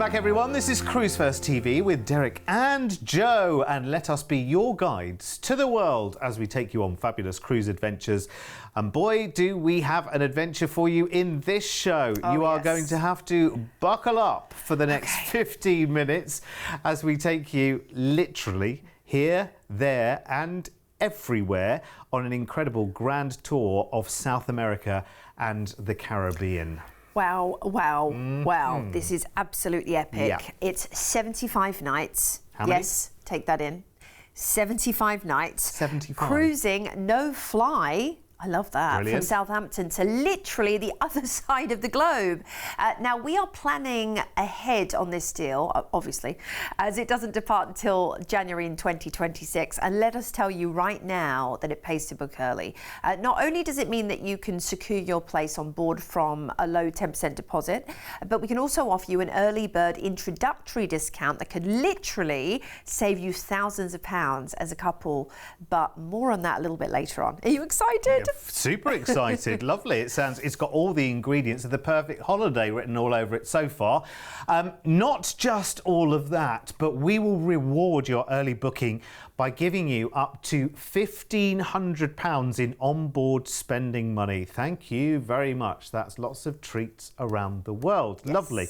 back, everyone. This is Cruise1st TV with Derek and Joe, and let us be your guides to the world as we take you on fabulous cruise adventures. And boy, do we have an adventure for you in this show. You are going to have to buckle up for the next 15 minutes as we take you literally here, there and everywhere on an incredible grand tour of South America and the Caribbean. Wow, wow, wow. This is absolutely epic. Yeah. It's 75 nights. How many? Yes, take that in. 75 nights. 75. Cruising, no fly. I love that. Brilliant. From Southampton to literally the other side of the globe. Now, we are planning ahead on this deal, obviously, as it doesn't depart until January in 2026. And let us tell you right now that it pays to book early. Not only does it mean that you can secure your place on board from a low 10% deposit, but we can also offer you an early bird introductory discount that could literally save you thousands of pounds as a couple. But more on that a little bit later on. Are you excited? Yeah, super excited. Lovely. It's got all the ingredients of the perfect holiday written all over it so far. Not just all of that, but we will reward your early booking by giving you up to £1,500 in onboard spending money. Thank you very much. That's lots of treats around the world. Yes. Lovely.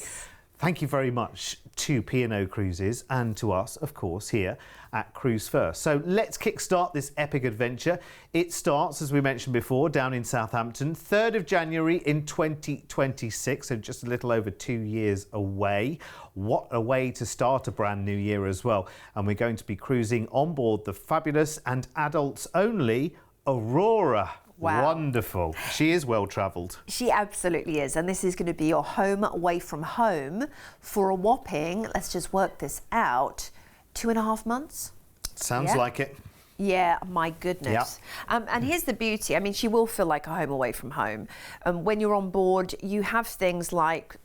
Thank you very much to P&O Cruises and to us, of course, here at Cruise1st. So let's kickstart this epic adventure. It starts, as we mentioned before, down in Southampton, 3rd of January in 2026, so just a little over 2 years away. What a way to start a brand new year as well. And we're going to be cruising on board the fabulous and adults only Aurora. Wow. Wonderful. She is well travelled. She absolutely is. And this is going to be your home away from home for a whopping, let's just work this out, 2.5 months. Sounds like it. Yeah, my goodness. And here's the beauty. I mean, she will feel like a home away from home. When you're on board, you have things like,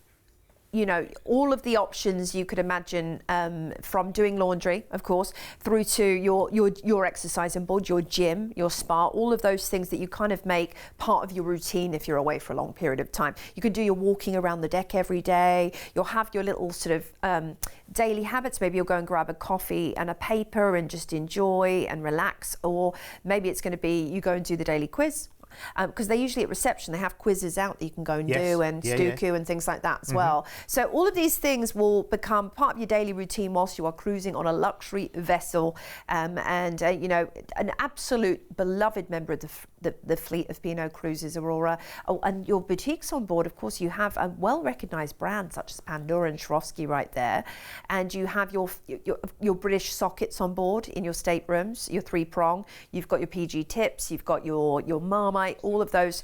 you know, all of the options you could imagine, from doing laundry, of course, through to your exercise on board, your gym, your spa, all of those things that you kind of make part of your routine if you're away for a long period of time. You can do your walking around the deck every day. You'll have your little sort of daily habits. Maybe you'll go and grab a coffee and a paper and just enjoy and relax. Or maybe it's going to be you go and do the daily quiz. Because they usually at reception, they have quizzes out that you can go and do, and Stuku and things like that as well. So all of these things will become part of your daily routine whilst you are cruising on a luxury vessel, and you know, an absolute beloved member of the fleet of P&O Cruises, Aurora. Oh, and your boutiques on board, of course, you have a well-recognised brand such as Pandora and Swarovski right there, and you have your British sockets on board in your staterooms, your 3-prong. You've got your PG tips, you've got your Marmite, all of those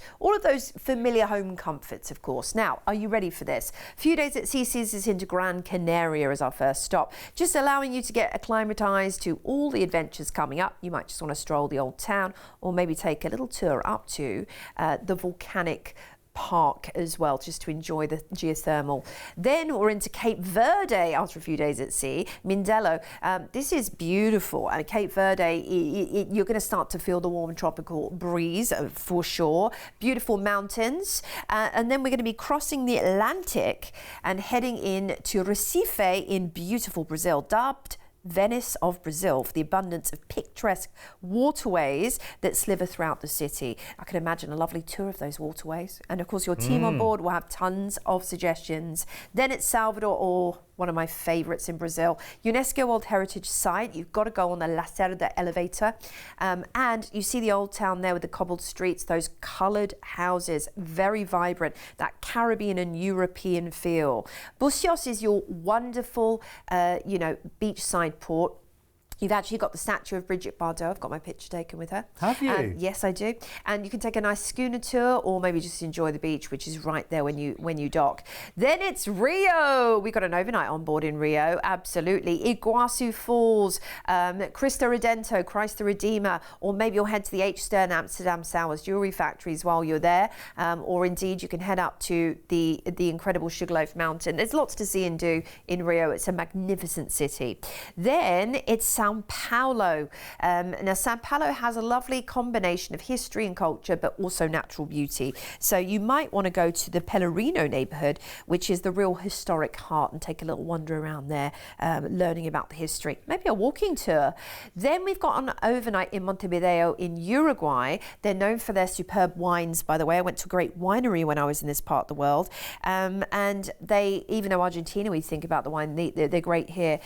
familiar home comforts, of course. Now, are you ready for this? A few days at CC's is into Gran Canaria as our first stop, just allowing you to get acclimatised to all the adventures coming up. You might just want to stroll the old town, or maybe take a little tour up to the volcanic park as well, just to enjoy the geothermal. Then we're into Cape Verde after a few days at sea. Mindelo. This is beautiful. Cape Verde, you're going to start to feel the warm tropical breeze for sure. Beautiful mountains. And then we're going to be crossing the Atlantic and heading in to Recife in beautiful Brazil, dubbed Venice of Brazil for the abundance of picturesque waterways that sliver throughout the city. I can imagine a lovely tour of those waterways. And of course, your team on board will have tons of suggestions. Then it's Salvador, or one of my favourites in Brazil, UNESCO World Heritage Site. You've got to go on the Lacerda elevator. And you see the old town there with the cobbled streets, those coloured houses, very vibrant, that Caribbean and European feel. Bucios is your wonderful, beachside port. You've actually got the statue of Brigitte Bardot. I've got my picture taken with her. Have you? Yes, I do. And you can take a nice schooner tour, or maybe just enjoy the beach, which is right there when you dock. Then it's Rio. We've got an overnight on board in Rio, absolutely. Iguazu Falls, Cristo Redentor, Christ the Redeemer, or maybe you'll head to the H. Stern Amsterdam Sowers jewellery factories while you're there, or indeed you can head up to the incredible Sugarloaf Mountain. There's lots to see and do in Rio. It's a magnificent city. Then it's Sao Sao Paulo. Now, Sao Paulo has a lovely combination of history and culture, but also natural beauty. So you might want to go to the Pelourinho neighborhood, which is the real historic heart, and take a little wander around there, learning about the history. Maybe a walking tour. Then we've got an overnight in Montevideo in Uruguay. They're known for their superb wines, by the way. I went to a great winery when I was in this part of the world. And they, even though Argentina, we think about the wine, they're great here.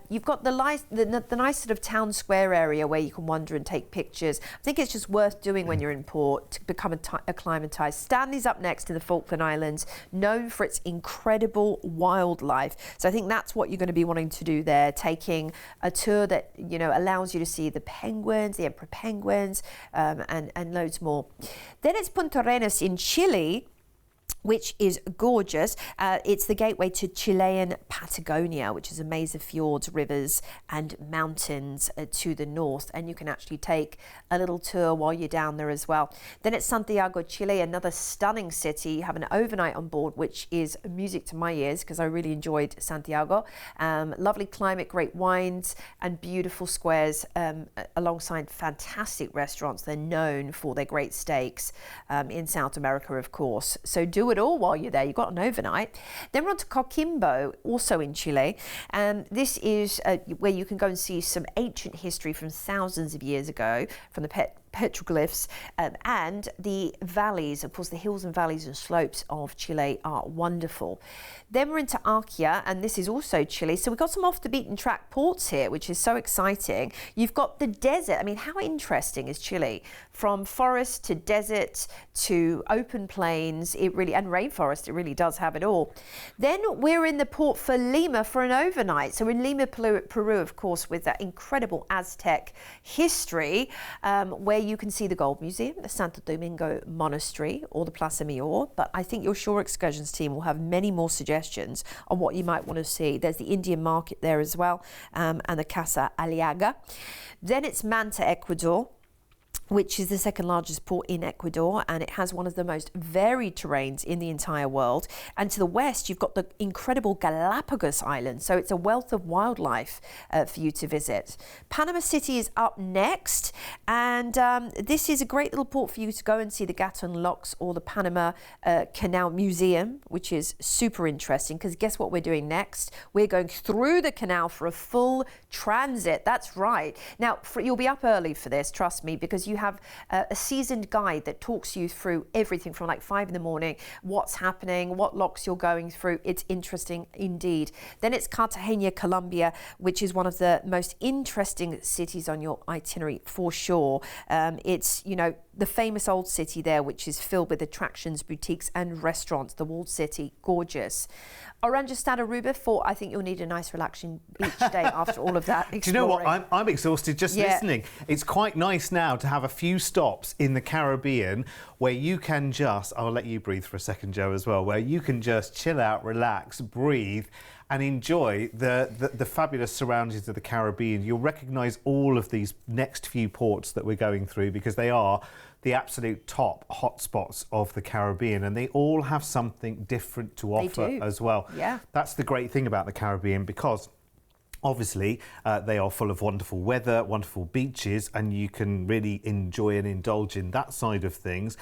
You've got the nice sort of town square area where you can wander and take pictures. I think it's just worth doing when you're in port to become acclimatized. Stanley's up next to the Falkland Islands, known for its incredible wildlife. So I think that's what you're going to be wanting to do there, taking a tour that, you know, allows you to see the penguins, the emperor penguins, and loads more. Then it's Punta Arenas in Chile, which is gorgeous. It's the gateway to Chilean Patagonia, which is a maze of fjords, rivers and mountains to the north. And you can actually take a little tour while you're down there as well. Then it's Santiago, Chile, another stunning city. You have an overnight on board, which is music to my ears because I really enjoyed Santiago. Lovely climate, great wines and beautiful squares alongside fantastic restaurants. They're known for their great steaks in South America, of course. So do it all while you're there. You've got an overnight. Then we're on to Coquimbo, also in Chile. This is where you can go and see some ancient history from thousands of years ago, from the petroglyphs, and the valleys. Of course, the hills and valleys and slopes of Chile are wonderful. Then we're into Arquia, and this is also Chile. So we've got some off the beaten track ports here, which is so exciting. You've got the desert. I mean, how interesting is Chile? From forest to desert to open plains, and rainforest, it really does have it all. Then we're in the port for Lima for an overnight. So we're in Lima, Peru, of course, with that incredible Aztec history, where you can see the Gold Museum, the Santo Domingo Monastery, or the Plaza Mayor. But I think your shore excursions team will have many more suggestions on what you might want to see. There's the Indian market there as well, and the Casa Aliaga. Then it's Manta, Ecuador, which is the second largest port in Ecuador, and it has one of the most varied terrains in the entire world. And to the west, you've got the incredible Galapagos Islands, so it's a wealth of wildlife for you to visit. Panama City is up next, and this is a great little port for you to go and see the Gatun Locks or the Panama Canal Museum, which is super interesting, because guess what we're doing next? We're going through the canal for a full transit. That's right. Now, you'll be up early for this, trust me, because you have a seasoned guide that talks you through everything from like 5 in the morning, what's happening, what locks you're going through. It's interesting indeed. Then it's Cartagena, Colombia, which is one of the most interesting cities on your itinerary for sure. It's, you know, the famous old city there, which is filled with attractions, boutiques and restaurants. The walled city, gorgeous. Oranjestad, Aruba, I think you'll need a nice relaxing beach day after all of that exploring. Do you know what? I'm exhausted just listening. It's quite nice now to have a few stops in the Caribbean where you can just, I'll let you breathe for a second, Joe, as well, where you can just chill out, relax, breathe, and enjoy the fabulous surroundings of the Caribbean. You'll recognise all of these next few ports that we're going through because they are the absolute top hotspots of the Caribbean, and they all have something different to offer as well. Yeah. That's the great thing about the Caribbean, because obviously they are full of wonderful weather, wonderful beaches, and you can really enjoy and indulge in that side of things.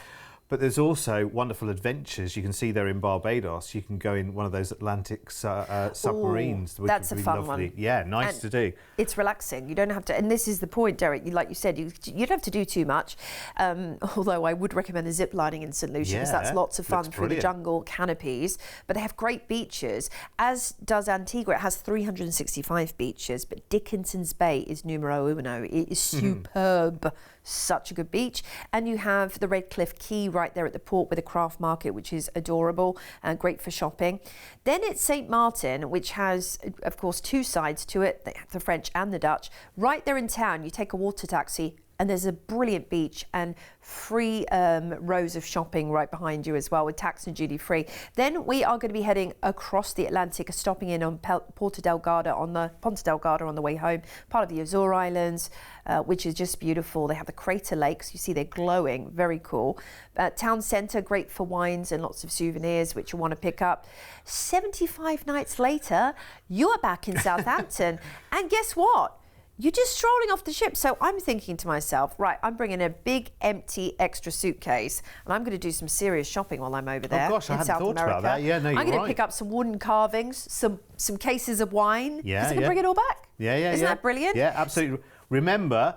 But there's also wonderful adventures. You can see there in Barbados. You can go in one of those Atlantic submarines. Ooh, that's a fun lovely. one. Yeah, nice to do. It's relaxing. You don't have to, and this is the point, Derek. Like you said, you don't have to do too much. Although I would recommend the zip lining in St Lucia, because that's lots of fun through the jungle canopies. But they have great beaches, as does Antigua. It has 365 beaches, but Dickinson's Bay is numero uno. It is superb. Such a good beach. And you have the Red Cliff Quay right there at the port with a craft market, which is adorable and great for shopping. Then it's St. Martin, which has, of course, two sides to it, the French and the Dutch. Right there in town, you take a water taxi and there's a brilliant beach and free rows of shopping right behind you as well, with tax and duty free. Then we are going to be heading across the Atlantic, stopping in on Ponta Delgada on the way home, part of the Azore Islands, which is just beautiful. They have the crater lakes. You see they're glowing, very cool. Town centre, great for wines and lots of souvenirs, which you want to pick up. 75 nights later, you're back in Southampton. And guess what? you're just strolling off the ship. So I'm thinking to myself, right, I'm bringing a big empty extra suitcase and I'm going to do some serious shopping while I'm over there. Oh gosh, I hadn't South thought America. about that. Yeah, no, you're I'm going right. to pick up some wooden carvings, some cases of wine. Yeah, because I can bring it all back. Yeah. Isn't that brilliant? Yeah, absolutely. Remember,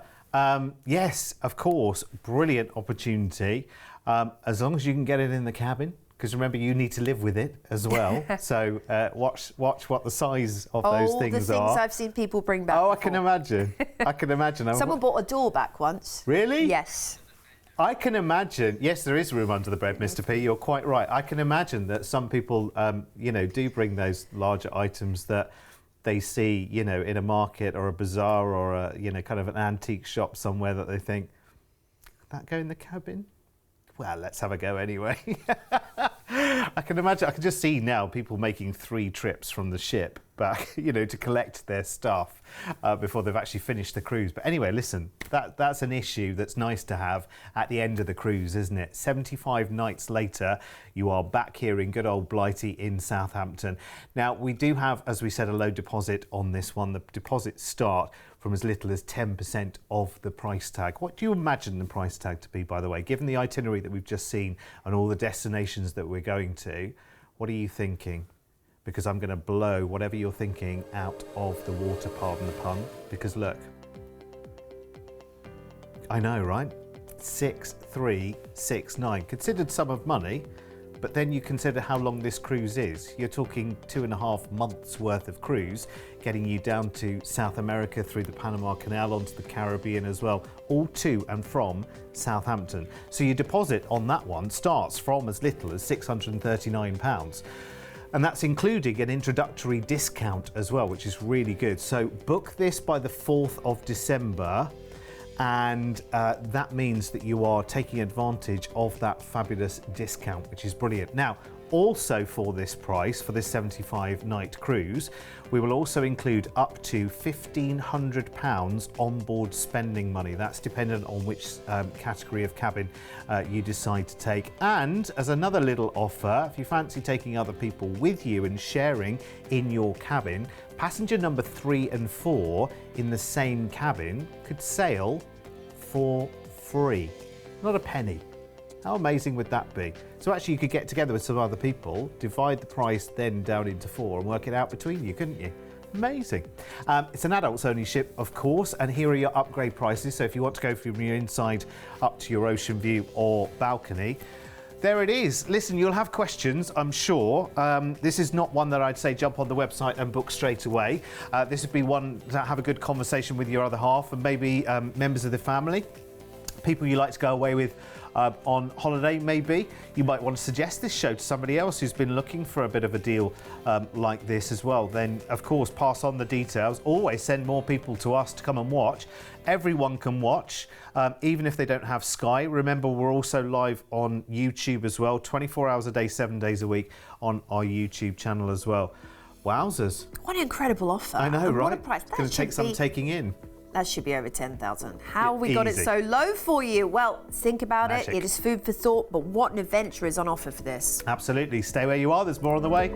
yes, of course, brilliant opportunity. As long as you can get it in the cabin. Because remember, you need to live with it as well. So watch what the size of those things are. All the things I've seen people bring back. Oh, I can imagine. I can imagine. Someone bought a door back once. Really? Yes. I can imagine. Yes, there is room under the bed, Mr. P. You're quite right. I can imagine that some people, do bring those larger items that they see, in a market or a bazaar or a, kind of an antique shop somewhere that they think, could that go in the cabin? Well, let's have a go anyway. I can imagine, I can just see now people making 3 trips from the ship back, to collect their stuff before they've actually finished the cruise. But anyway, listen, that's an issue that's nice to have at the end of the cruise, isn't it? 75 nights later, you are back here in good old Blighty in Southampton. Now, we do have, as we said, a low deposit on this one. The deposits start from as little as 10% of the price tag. What do you imagine the price tag to be, by the way? Given the itinerary that we've just seen and all the destinations that we're going to, what are you thinking? Because I'm going to blow whatever you're thinking out of the water, pardon the pun. Because look, I know, right? 6,369. Considered sum of money, but then you consider how long this cruise is. You're talking 2.5 months worth of cruise, getting you down to South America through the Panama Canal onto the Caribbean as well, all to and from Southampton. So your deposit on that one starts from as little as £639. And that's including an introductory discount as well, which is really good. So book this by the 4th of December. And that means that you are taking advantage of that fabulous discount, which is brilliant. Now, also for this price, for this 75-night cruise, we will also include up to £1,500 onboard spending money. That's dependent on which category of cabin you decide to take. And as another little offer, if you fancy taking other people with you and sharing in your cabin, passenger number 3 and 4 in the same cabin could sail for free. Not a penny. How amazing would that be? So actually you could get together with some other people, divide the price then down into 4 and work it out between you, couldn't you? Amazing. It's an adults only ship, of course, and here are your upgrade prices. So if you want to go from your inside up to your ocean view or balcony, there it is. Listen, you'll have questions, I'm sure. This is not one that I'd say jump on the website and book straight away. This would be one to have a good conversation with your other half and maybe members of the family, people you like to go away with on holiday maybe. You might want to suggest this show to somebody else who's been looking for a bit of a deal like this as well. Then, of course, pass on the details. Always send more people to us to come and watch. Everyone can watch, even if they don't have Sky. Remember, we're also live on YouTube as well, 24 hours a day, 7 days a week on our YouTube channel as well. Wowzers. What an incredible offer. I know, and right? What a price. It's going to take some taking in. That should be over 10,000. How we got it Easy. so low for you? Well, think about Magic. it. It is food for thought, but what an adventure is on offer for this. Absolutely. Stay where you are. There's more on the way.